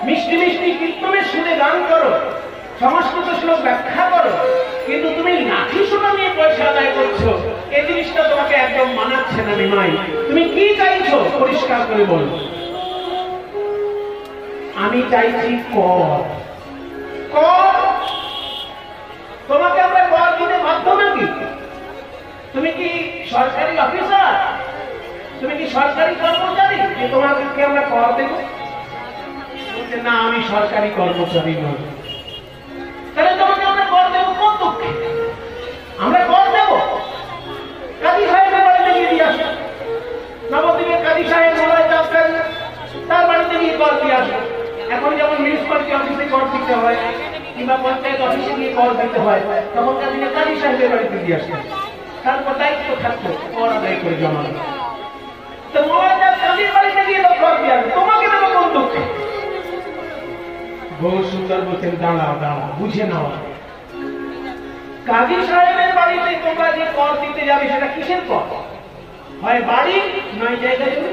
মিষ্টি মিষ্টি কীর্তনের সুরে গান করো, সংস্কৃত শ্লোক ব্যাখ্যা করো, কিন্তু তুমি লাঠি সোনা নিয়ে পয়সা আদায় করছো, এই জিনিসটা তোমাকে একদম মানাচ্ছে না নিমাই। তুমি কি চাইছো পরিষ্কার করে বলো। আমি চাইছি কর। কর তোমাকে আমরা কর দিতে বাধ্য নাকি? তুমি কি সরকারি অফিসার? তুমি কি সরকারি কর্মচারী যে তোমাকে আমরা কর দেব? বলছে না, আমি সরকারি কর্মচারী নই। তাহলে তোমাকে আমরা কর দেব কোন দুঃখে? আমরা কর দেব? কাজী সাহেবের বাড়িতে গিয়ে দিয়ে আসো, নবদ্বীপের কাজী সাহেব মোড়ায় যাচ্ছেন, তার বাড়িতে গিয়ে কর দিয়ে আসো। এখন যেমন মিউনিসিপালিটি অফিসে কর দিতে হয় কিংবা পঞ্চায়েত অফিসে গিয়ে কর দিতে হয়, তখন কাজী সাহেবের বাড়িতে দিয়ে আসে, তারপর দায়িত্ব থাকতো কর আদায় করে জমা। তো মোড়ায় কাজীর বাড়িতে গিয়ে তো কর দিয়ে আসবে, তোমাকে দেবো কোন দুঃখে? বহু সুন্দর বলছেন, দাঁড়াও দাঁড়াও, বুঝে নাও। কাজী সাহেবের বাড়িতে তোমরা যে কর দিতে যাবে সেটা কিসের কর? হয় বাড়ি নয় জায়গা জমি।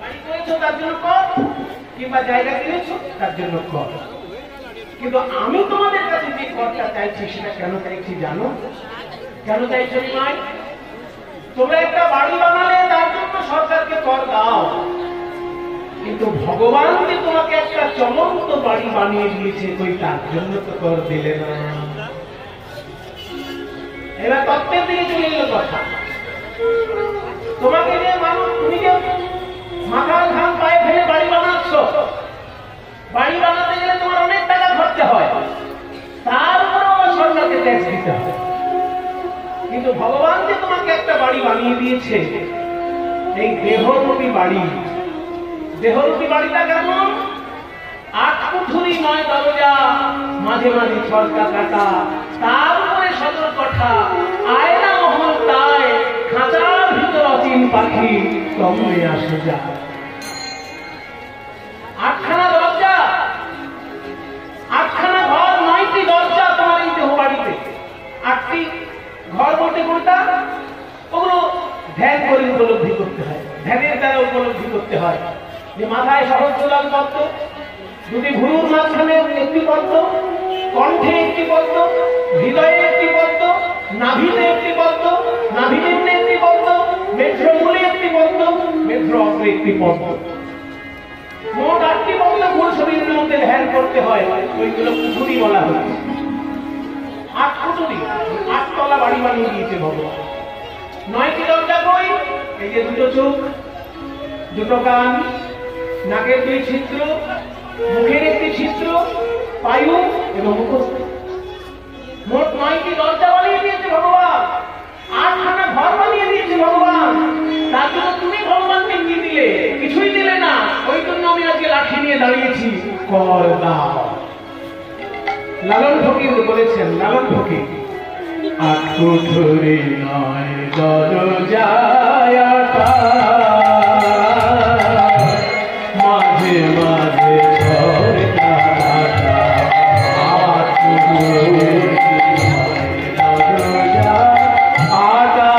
বাড়ি করেছো তার জন্য কর, কিংবা জায়গা কিনেছো তার জন্য কর। কিন্তু আমি তোমাদের কাছে যে করটা চাইছি সেটা কেন চাইছি জানো? কেন চাইছো নয়? তোমরা একটা বাড়ি বানালে তার জন্য সরকারকে কর দাও, কিন্তু ভগবান যে তোমাকে একটা চলন্ত বাড়ি বানিয়ে দিয়েছে তুই তার জন্য তো কর দিলে না। এবার তত্ত্বের দিকে চলে এলো কথা। তোমাকে যে মানুষ, তুমি যে মাথার ঘাম পায়ে ফেলে বাড়ি বানাচ্ছ, বাড়ি বানাতে গেলে তোমার অনেক টাকা খরচা হয়, তার উপরেও সরকারকে ট্যাক্স দিতে হয়। কিন্তু ভগবান যে তোমাকে একটা বাড়ি বানিয়ে দিয়েছে, এই দেহরূপী বাড়ি, দেহরূপী বাড়িটা কেমন? 8 কুঠুরি 9 দরজা, মাঝে মাঝে ছলকা কাটা, তার উপরে সদর কঠা, আয়না মহল তাই, খাঁচার ভিতর অচিন পাখি কমে আসে যায়। 8খানা দরজা, 8খানা ঘর, 9টি দরজা তোমার এই দেহ বাড়িতে। 8টি ঘর বলতে কোনটা? ওগুলো ধ্যান করে উপলব্ধি করতে হয়, ধ্যানের দ্বারা উপলব্ধি করতে হয় যে মাথায় সহস্রলাল পদ্ম, দুটি ভুরুর মাঝখানে একটি পদ্ম, কণ্ঠে একটি পদ্ম, হৃদয়ে একটি পদ্ম, নাভিতে একটি পদ্ম, নাভিনিম্নে একটি পদ্ম, মেঘ্রমূলে একটি পদ্ম, মেঘ্র অগ্রে একটি পদ্ম। মোট 8টি পদ্ম পুরো শরীরের মধ্যে ধ্যান করতে হয়, ওইগুলো কুঠুরি বলা হয়। 8 কুঠুরি, 8 তলা বাড়ি বানিয়ে দিয়েছে ভগবান। 9টি দরজা কই? এই যে দুটো চোখ, দুটো কান, নাকের 2 ছিদ্র, মুখের একটি ছিদ্র, পায়ু এবং মুখস্থ। মোট 9টি দরজা বানিয়ে দিয়েছে ভগবান, 8খানা ঘর বানিয়ে দিয়েছে ভগবান। তার জন্য তুমি ভগবানকে কি দিলে? কিছুই দিলে না। ওই জন্য আমি আজকে লাঠি নিয়ে দাঁড়িয়েছি, কর দাও। লালন ফকির বলেছেন, লালন ফকির, 8 কুঠুরি 9 দরজা, মাঝে মাঝে ছলকা কাটা, 8 কুঠুরি 9 দরজা, আটা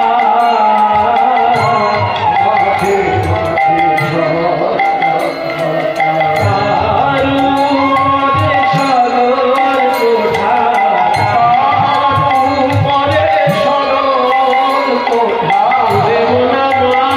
মাঝে মাঝে ছলকা কাটা, তারু পরে সরল কোঠা, তারু পরে সরল কোঠা, দেব না মা।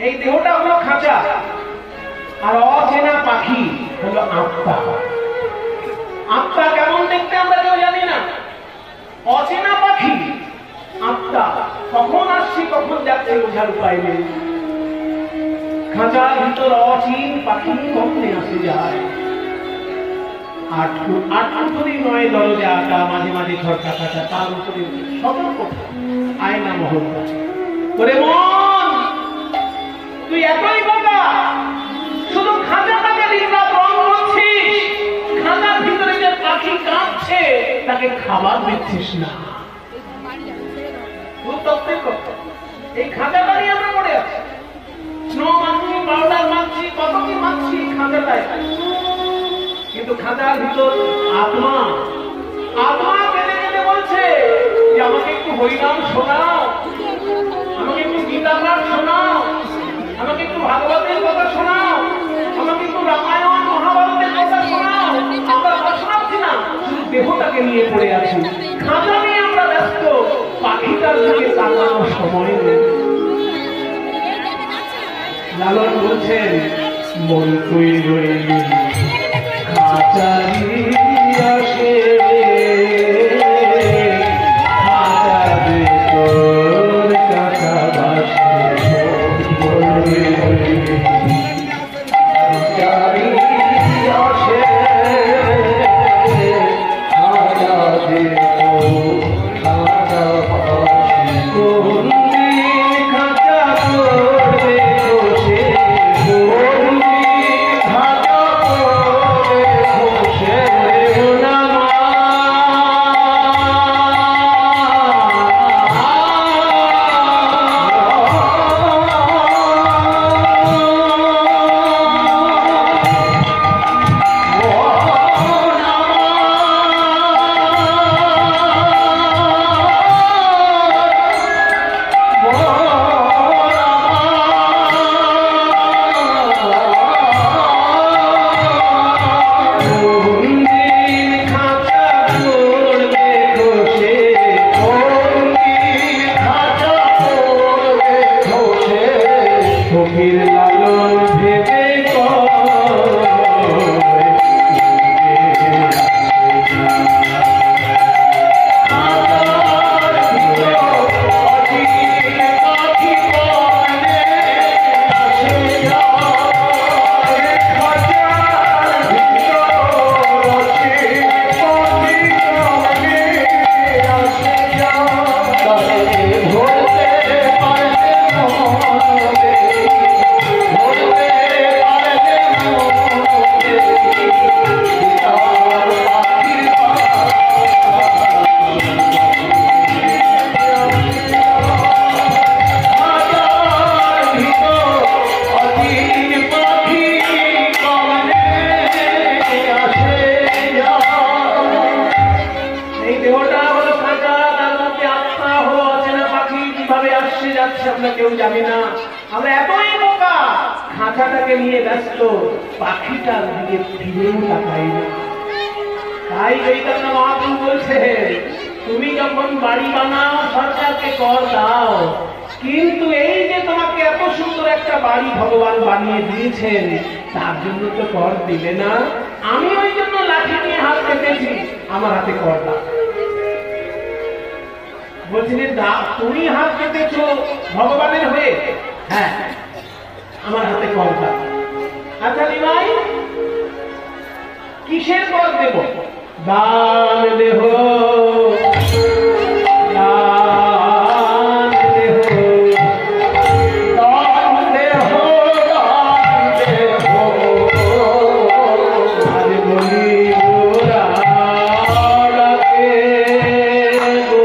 এই দেহটা হলো খাঁচা, আর অচেনা পাখি হলো আত্মা। আত্মা কেমন দেখতে আমরা কেউ জানি না। অচেনা পাখি আত্মা, কখন আসছি কখন যাচ্ছে বোঝার উপায় নেই। খাঁচার ভিতর অচিন পাখি কমনে আসে যায়। আটকুঠুরি নয় দরজাটা, মাঝে মাঝে ঝরকা কাটা, তার উপরে সতর্ক আয়না মহল। তোরে মন, তুই এতই বোকা, শুধু খাঁচাটাকে দিনরাত রং করছিস, খাঁচার ভিতরে যে পাখি কাঁপছে তাকে খাবার দিচ্ছিস না। এই খাঁচাটা নিয়ে আমরা পড়ে আছি, স্নো মাছি, পাউডার মাছি, কত কি মাছি খাঁচাটায়। কিন্তু খাঁচার ভিতর আত্মা, আত্মা কেঁদে কেঁদে বলছে যে আমাকে একটু হরিনাম শোনাও, আমাকে একটু গীতা পাঠ শোনাও, আমাকে একটু ভাগবতের কথা শোনাও, আমাকে একটু রামায়ণ মহাভারতের কথা শোনাও। আমরা তা শোনাচ্ছি না, শুধু দেহটাকে নিয়ে পড়ে আছি, খাঁচা নিয়ে আমরা ব্যস্ত, পাখিটার দিকে তাকানোর সময় নেই। লালন বলছেন মন তুই রইলি খাঁচারি আসে, খাঁচারে তোর কাঁচা বাসে খাঁচারি আসে, খাঁচারে তোর কাঁচা বাসে কোন দিন খাঁচা করবে বসে, কোন দিন খাঁচা করবে বসে না মা। আমরা কেউ জানি না, আমরা এতই বোকা, খাঁচাটাকে নিয়ে ব্যস্ত, পাখিটার দিকে ফিরেও তাকাই না। তাই চৈতন্য মহাপ্রভু বলছে তুমি যখন বাড়ি বানাও সরকারকে কর দাও, কিন্তু এই যে তোমাকে এত সুন্দর একটা বাড়ি ভগবান বানিয়ে দিয়েছেন তার জন্য তো কর দিলে না। আমি ওই জন্য লাঠি নিয়ে হাত পেতেছি, আমার হাতে কর দাও। বলছি যে তুমি হাত পেতেছ ভগবানের হয়ে, হ্যাঁ আমার হাতে কর দাও। আচ্ছা নিমাই কিসের কর দেব? দান দেহ, দান দেহ, দান দেহ, দান দেহ, আজ বলি গোরা ডাকে গো,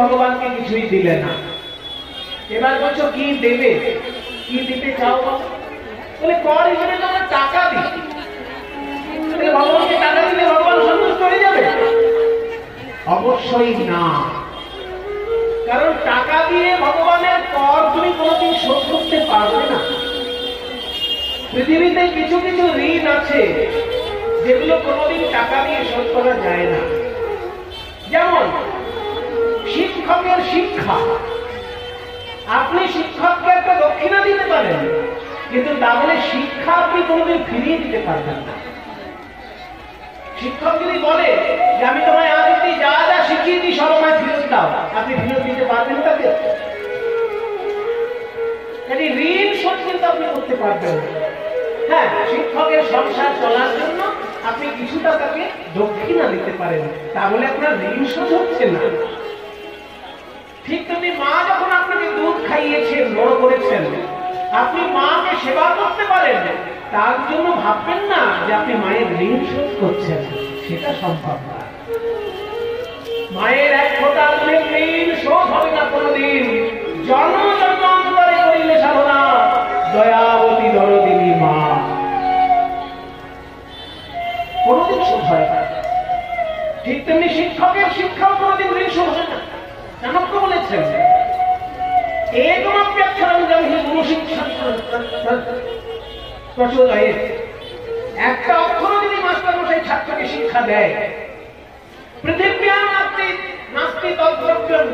ভগবানকে কিছুই দিলে না, এবার বলছো কি দেবে, কি দিতে চাও? বলে কর হিসেবে তোমরা টাকা দিই। ভগবানকে টাকা দিলে ভগবান সন্তুষ্ট হয়ে যাবে? অবশ্যই না, কারণ টাকা দিয়ে ভগবানের কর তুমি কোনোদিন শোধ করতে পারবে না। পৃথিবীতে কিছু কিছু ঋণ আছে যেগুলো কোনোদিন টাকা দিয়ে শোধ করা যায় না। যেমন শিক্ষকের শিক্ষা। আপনি শিক্ষককে একটা দক্ষিণা দিতে পারেন, কিন্তু তা বলে শিক্ষা আপনি কোনোদিন ফিরিয়ে দিতে পারবেন না। শিক্ষক যদি বলে যে আমি তোমায় আজ অব্দি যা যা শিখিয়েছি সব আমায় ফেরত দাও, আপনি ফেরত দিতে পারবেন তাকে? ঋণ শোধ কিন্তু আপনি করতে পারবেন। হ্যাঁ, শিক্ষকের সংসার চলার জন্য আপনি কিছুটা তাকে দক্ষিণা দিতে পারেন, তা বলে আপনার ঋণ শোধ হচ্ছে না। ঠিক তেমনি মা যখন আপনাকে দুধ খাইয়েছেন, বড় করেছেন, আপনি মাকে সেবা করতে পারেন, তার জন্য ভাববেন না যে আপনি মায়ের ঋণ শোধ করছেন, সেটা সম্ভব না। মায়ের এক ফোঁটা ঋণ শোধ হবে না কোনদিন। জন্ম জন্মান্তরে করিলে সাধনা, দয়াবতী দরদিনী মা, কোনদিন শোধ হয় না। ঠিক তেমনি শিক্ষকের শিক্ষাও কোনদিন ঋণ শোধ হয় না। চাণক্য বলেছেন, একটা অক্ষর যদি মাস্টার মশাই ছাত্রকে শিক্ষা দেয়, পৃথিবীর নাস্তি তদ্রব্যম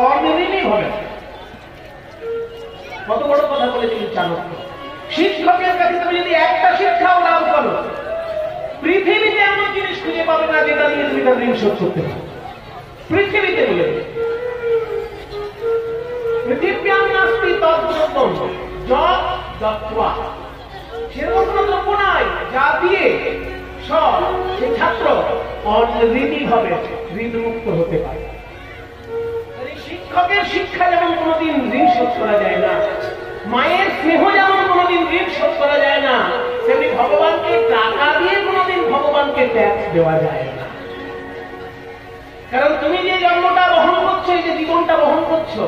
অনির্ণী হবে। কত বড় কথা বলেছিলেন চাণক্য। শিক্ষকের কাছে তুমি যদি একটা শিক্ষাও লাভ করো, পৃথিবীতে এমন জিনিস খুঁজে পাবে না যেটা দিয়ে তুমি তার ঋণ শোধ করতে পারো। পৃথিবীতে বলে পৃথিবীর নাস্তি তদ্রব্যম যৎ দত্ত্বা, সেরকম কোনো দ্রব্য নাই যা দিয়ে সব সে ছাত্র অনঋণী হবে, ঋণমুক্ত হতে পারে। শিক্ষকের শিক্ষা যেমন কোনোদিন ঋণ শোধ করা যায় না, মায়ের স্নেহ যেমন কোনোদিন ঋণ শোধ করা যায় না, তেমনি ভগবানকে টাকা দিয়ে কোনোদিন ভগবানকে ট্যাক্স দেওয়া যায় না। কারণ তুমি যে জন্মটা বহন করছো, এই যে জীবনটা বহন করছো,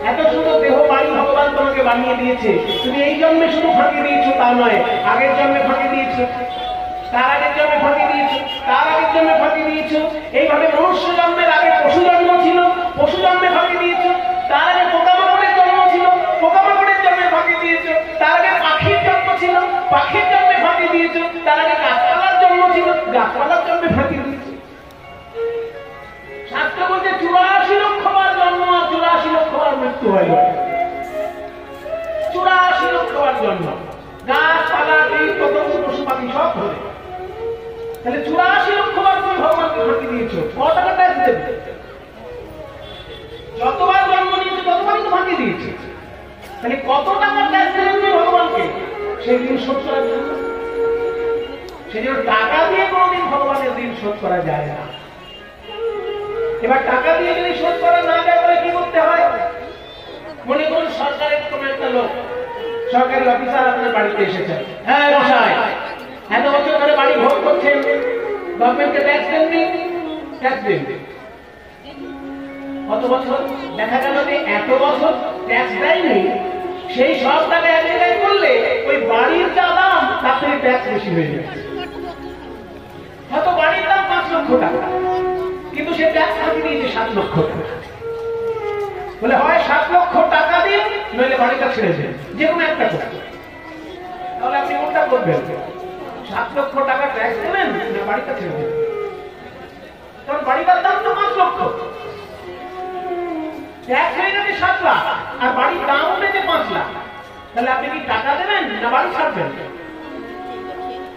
এত সুন্দর দেহ বাড়ি ভগবান তোমাকে বানিয়ে দিয়েছে। তুমি এই জন্মে শুধু ফাঁকি দিয়েছো তা নয়, আগের জন্মে ফাঁকি দিয়েছো, তার আগের জন্মে ফাঁকি দিয়েছো, তার আগের জন্মে ফাঁকি দিয়েছো। এইভাবে মনুষ্য জন্মের আগে পশু জন্ম ছিল, পশু জন্মে ফাঁকি দিয়েছো। তার আগে পোকামাকড়ের জন্ম ছিল, পোকামাকড়ের জন্মে ফাঁকি দিয়েছো। তার আগে পাখির জন্ম ছিল, পাখির জন্মে ফাঁকি দিয়েছো। তার আগে গাছপালার জন্ম ছিল, গাছপালার জন্মে ফাঁকি দিয়েছো। শাস্ত্র বলতে 84 লক্ষ বার জন্ম আর 84 লক্ষ বার মৃত্যু হয়। 84 লক্ষ বার জন্ম, গাছপালা, পতঙ্গ, পশু পাখি সব ধরে। তাহলে 84 লক্ষ বার তুমি ভগবানকে ফাঁকি দিয়েছো, কত টাকা ট্যাক্স দেবে? যতবার জন্ম নিয়েছো ততবারই তো ফাঁকি দিয়েছে। তাহলে কত টাকা ট্যাক্স দেবে তুমি ভগবানকে সেই ঋণ শোধ করার জন্য? সেই জন্য টাকা দিয়ে কোনোদিন ভগবানের ঋণ শোধ করা যায় না। এবার টাকা দিয়ে যদি শোধ করা না যায় তাহলে কি করতে হয়? মনে করুন সরকারের কোন একটা লোক, সরকারি অফিসার আপনার বাড়িতে এসেছে। হ্যাঁ মশাই, এত বছর ধরে বাড়ি ভোগ করছেন, গভর্নমেন্টকে ট্যাক্স দেননি, ট্যাক্স দেন। কত বছর? দেখা গেল যে এত বছর ট্যাক্স দেয়নি, সেই সব টাকা এক জায়গায় করলে ওই বাড়ির যা দাম তার থেকে ট্যাক্স বেশি হয়ে যাচ্ছে। হয়তো বাড়ির দাম 5 লক্ষ টাকা, কিন্তু সে ট্যাক্স ফাঁকি দিয়েছে 7 লক্ষ টাকা। বলে হয় 7 লক্ষ টাকা দিন, নইলে বাড়িটা ছেড়ে দেন, যে কোনো একটা করে। তাহলে আপনি কোনটা করবেন? 7 লক্ষ টাকা ট্যাক্স দেবেন না বাড়িটা ছেড়ে দেবেন? কারণ বাড়িটার দাম তো 5 লক্ষ, ট্যাক্স হয়ে গেছে 7 লাখ আর বাড়ির দাম উঠেছে 5 লাখ। তাহলে আপনি কি টাকা দেবেন না বাড়ি ছাড়বেন?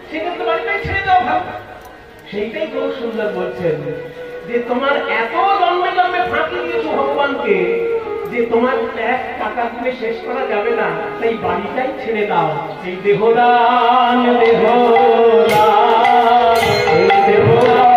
সেক্ষেত্রে বাড়িটাই ছেড়ে দেওয়া ভালো। সেইটাই খুব সুন্দর বলছেন যে তোমার এত জন্মে জন্মে ফাঁকি দিয়েছো ভগবানকে যে তোমার ট্যাক্স টাকা দিয়ে শেষ করা যাবে না, তাই বাড়িটাই ছেড়ে দাও। এই দেহদান, দেহদান, এই দেহদান,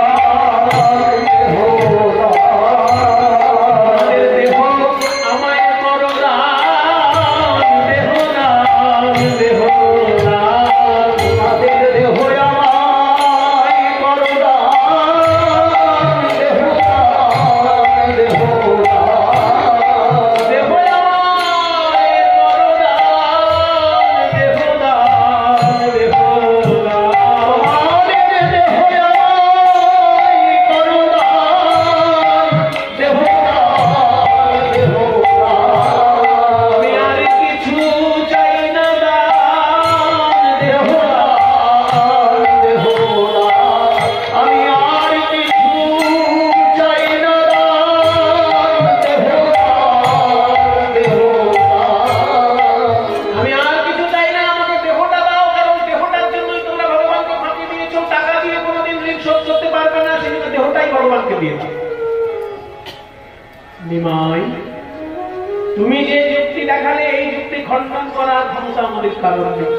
খণ্ডন করার ক্ষমতা আমাদের কারণ নেই।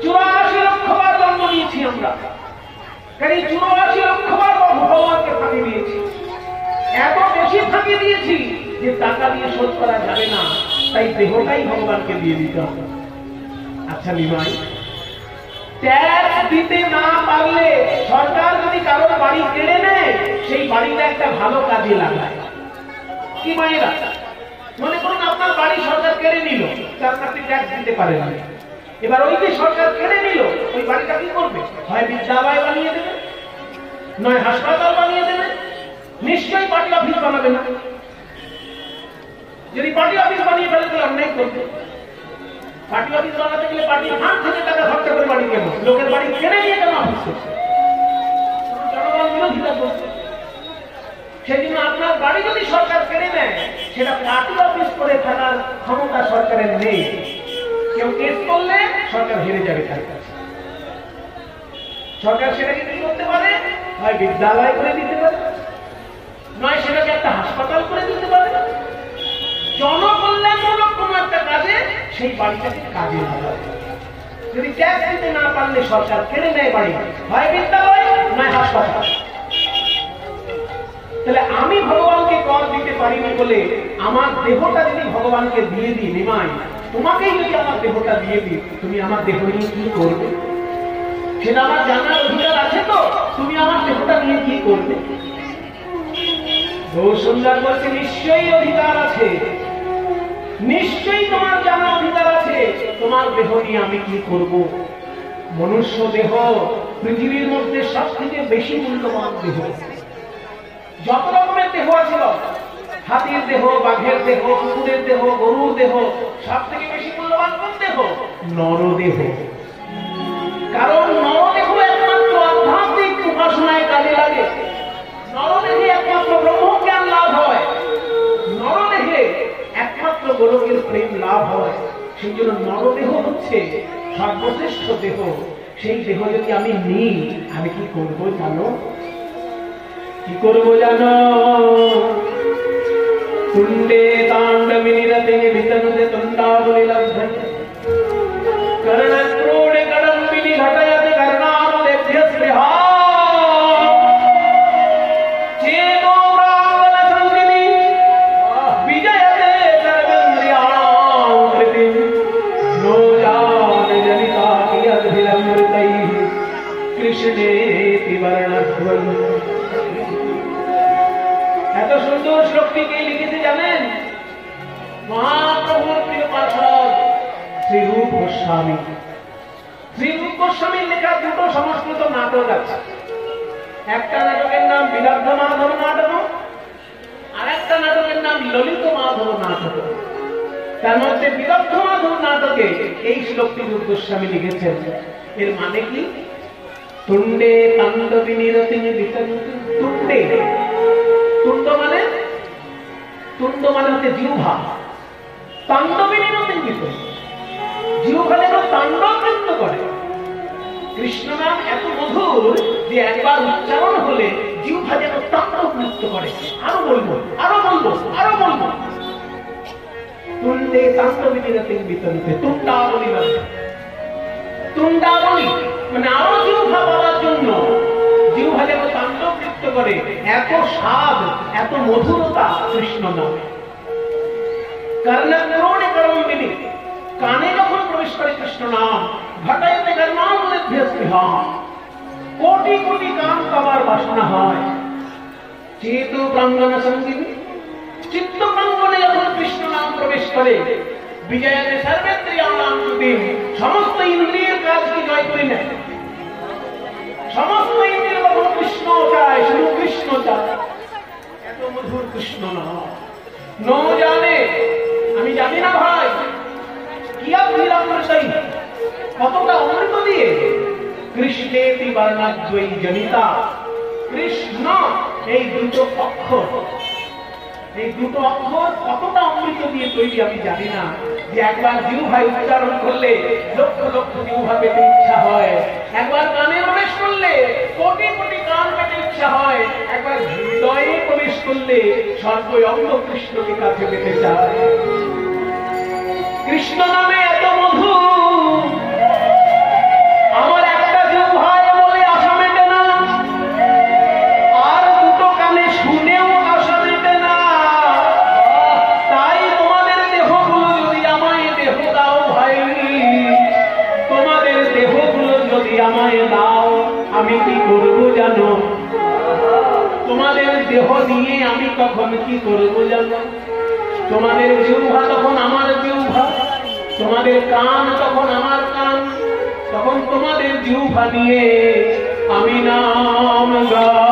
84 লক্ষবার জন্ম নিয়েছি আমরা, কারণ 84 লক্ষবার ভগবানকে ফাঁকি দিয়েছি। এত বেশি ফাঁকি দিয়েছি যে টাকা দিয়ে শোধ করা যাবে না, তাই দেহটাই ভগবানকে দিয়ে দিতে হবে। আচ্ছা নিমাই, ট্যাক্স দিতে না পারলে সরকার যদি কারোর বাড়ি কেড়ে নেয়, সেই বাড়িটা একটা ভালো কাজে লাগায়। কি মায়েরা, মনে করুন আপনার বাড়ি সরকার কেড়ে নিল, তার আপনি ট্যাক্স দিতে পারেন না। এবার ওই যে সরকার কেড়ে নিল, ওই বাড়িটা কি করবে? হয় বিদ্যালয় বানিয়ে দেবে, নয় হাসপাতাল বানিয়ে দেবে, নিশ্চয়ই পার্টি অফিস বানাবে না। যদি পার্টি অফিস বানিয়ে ফেলে তাহলে অন্যায় করবে। পার্টি অফিস বানাতে গেলে পার্টির ফান্ড থেকে টাকা খরচা করে বাড়ি কেন? লোকের বাড়ি কেড়ে নিয়ে কেন অফিস করছে? জনগণ বিরোধিতা করছে। সেই জন্য আপনার বাড়ি যদি সরকার কেড়ে নেয়, সেটা পার্টি অফিস করে থাকার ক্ষমতা সরকারের নেই। কেউ কেস করলে সরকার হেরে যাবে তার কাছে। সরকার সেটাকে কি করতে পারে? হয় বিদ্যালয় করে দিতে পারে, নয় সেটাকে একটা হাসপাতাল করে দিতে পারে। জনকল্যাণমূলক কোন একটা কাজে সেই বাড়িটাকে কাজে লাগাবে। যদি ট্যাক্স দিতে না পারলে সরকার কেড়ে নেয় বাড়ি, হয় বিদ্যালয় নয় হাসপাতাল। তাহলে আমি ভগবানকে কর দিতে পারিনি বলে আমার দেহটা যদি ভগবানকে দিয়ে দিই, নিমাই তোমাকেই যদি আমার দেহটা দিয়ে দিই, তুমি আমার দেহ নিয়ে কি করবে? সেটা আমার জানার অধিকার আছে তো? তুমি আমার দেহটা নিয়ে কি করবে? বহু সুন্দর বলছে, নিশ্চয়ই অধিকার আছে, নিশ্চয়ই তোমার জানার অধিকার আছে। তোমার দেহ নিয়ে আমি কি করব? মনুষ্য দেহ পৃথিবীর মধ্যে সব থেকে বেশি মূল্যবান দেহ। যত রকমের দেহ আছে, হাতির দেহ, বাঘের দেহ, কুকুরের দেহ, গরুর দেহ, সব থেকে বেশি মূল্যবান কোন দেহ? নরদেহ। কারণ নরদেহ একমাত্র আধ্যাত্মিক উপাসনায় কাজে লাগে। নরদেহে একমাত্র ব্রহ্মজ্ঞান লাভ হয়, নরদেহে একমাত্র গোলকের প্রেম লাভ হয়। সেই জন্য নরদেহ হচ্ছে সর্বশ্রেষ্ঠ দেহ। সেই দেহ যদি আমি নিই, আমি কি করবো জানো? কি করবো জানো? তুণ্ডে তাণ্ডবিনিরতে বিতনুতে তুণ্ডাবলিলব্ধ কর্ণক্রোড়ে কদম্বিনি ঘটয়তে কর্ণানুদেভ্য স্পৃহা চেতো প্রাঙ্গণ সঙ্গিনী বিজয়তে সর্বেন্দ্রিয়াণাং কৃতিম নো জানে জনিতা কিয়দ্ভিলম্বিতৈঃ কৃষ্ণেতি বর্ণধ্বন। এত সুন্দর শ্লোকটি কে লিখেছে জানেন? মহাপ্রভুর প্রিয় পার্ষদ শ্রীরূপ গোস্বামী। শ্রীরূপ গোস্বামীর লেখা দুটো সংস্কৃত নাটক আছে। একটা নাটকের নাম বিদগ্ধ মাধব নাটক, আর একটা নাটকের নাম ললিত মাধব নাটক। তার মধ্যে বিদগ্ধ মাধব নাটকে এই শ্লোকটি রূপ গোস্বামী লিখেছেন। এর মানে কি? তুণ্ডে তাণ্ডবিনিরতে বিতনুতে। তুণ্ডে, তুণ্ড মানে, তুণ্ড মানে হচ্ছে জিহ্বা। তাণ্ডবিনিরতে বিতনুতে, জিহ্বা যেন তাণ্ডব নৃত্য করে। কৃষ্ণ নাম এত মধুর যে একবার উচ্চারণ হলে জিহ্বা যেন তাণ্ডব নৃত্য করে। আরো বলবো, আরো বলবো, আরো বলবো। তুণ্ডে তাণ্ডবিনিরতে বিতনুতে তুণ্ডাবলিলব্ধ। তুণ্ডাবলি মানে আরো জিহ্বা পাওয়ার জন্য জিহ্বা যেন তাণ্ডব নৃত্য করে। এত স্বাদ, এত মধুরতা কৃষ্ণ নামে। কর্ণক্রোড়ে কদম্বিনী, কানে যখন প্রবেশ করে কৃষ্ণ নাম, ঘটায়তে কর্ণানুদেভ্য স্পৃহা, কোটি কোটি কান পাবার বাসনা হয়। চেতো প্রাঙ্গণ সঙ্গিনী, চিত্ত প্রাঙ্গণে যখন কৃষ্ণ নাম প্রবেশ করে, বিজয়তে সর্বেন্দ্রিয়াণাং কৃতিম, সমস্ত ইন্দ্রিয়ের কাজকে জয় করে নেয়। সমস্ত ইন্দ্রিয় যখন কৃষ্ণ চায়, শুধু কৃষ্ণ চায়। এত মধুর কৃষ্ণ নাম। নো জানে, আমি জানি না ভাই, কিয়দ্ভিলম্বিতৈঃ, কতটা অমৃত দিয়ে। কৃষ্ণেতি বর্ণাদ্বয়ী জনিতা, কৃষ্ণ এই দুটো অক্ষর, এই দুটো অক্ষর কতটা অমৃত দিয়ে তৈরি আমি জানি না। যে একবার জিহ্বায় উচ্চারণ করলে লক্ষ লক্ষ জিহ্বা পেতে ইচ্ছা হয়, একবার কানে প্রবেশ করলে কোটি কোটি কান পেতে ইচ্ছা হয়, একবার হৃদয়ে প্রবেশ করলে সর্বই অঙ্গ কৃষ্ণকে কাছে পেতে চায়। কৃষ্ণ নামে এত মধু, আমার একটা জিহ্বায় বলে আশা মেটে না, আর দুটো কানে শুনেও আশা মেটে না। তাই তোমাদের দেহগুলো যদি আমায় দেহ দাও ভাই, তোমাদের দেহগুলো যদি আমায় দাও, আমি কি করবো জানো? তোমাদের দেহ নিয়ে আমি তখন কি করবো জানো? তোমাদের জিহ্বা তখন আমার জিহ্বা, তোমাদের কান তখন আমার কান, তখন তোমাদের জিহ্বা নিয়ে আমি নাম গাই।